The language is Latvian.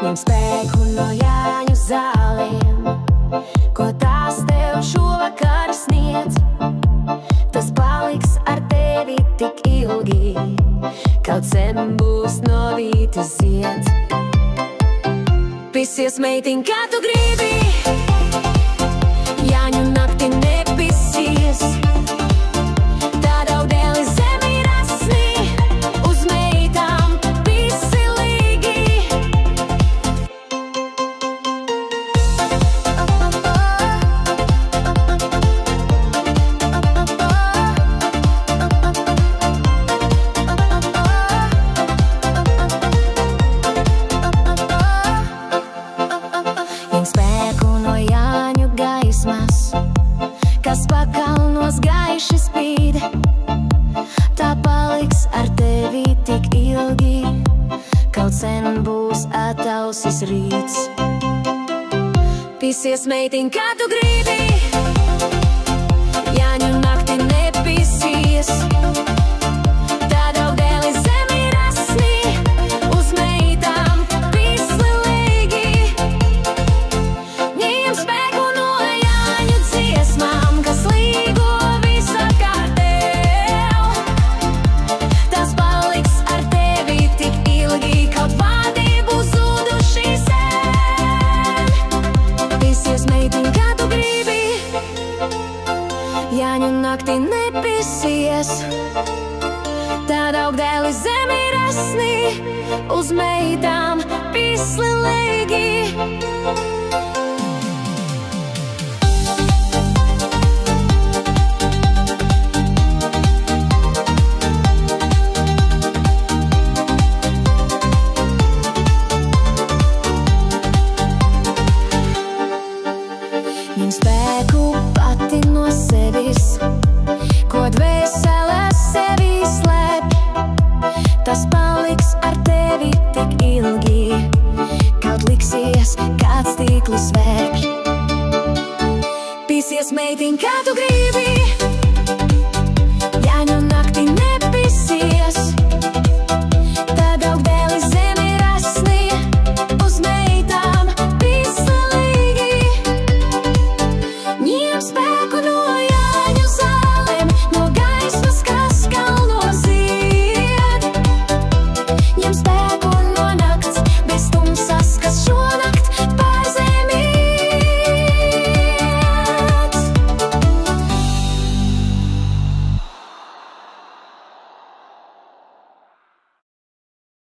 Ņem spēku no Jāņu zālēm, ko tās tev šovakar sniedz. Tas paliks ar tevi tik ilgi, kaut sen būs no vītes zieds. Pisies, meitiņ, kā tu gribi, Jāņu nakti nepisies. Tad audēli zemi rasni, uz meitām pisilīgi. Ņem spēku no Jāņu gaismas, kas pakalnos gaiši spīd. Tā paliks ar tevi tik ilgi, kaut sen būs atausis rīts. Pisies, meitiņ, kā tu gribi, Jāņu nakti nepisies. Tad audēli zemi rasni, uz meitām pislilīgi. Ņem spēku no Jāņu dziesmām, kas līgo visapkārt tev. Tas paliks ar tevi tik ilgi, kaut vārdi būs zuduši sen. Pisies, meitiņ, kā tu gribi, Jāņu nakti nepisies. Tad augdēli zemi rasni, uz meitām pislilīgi.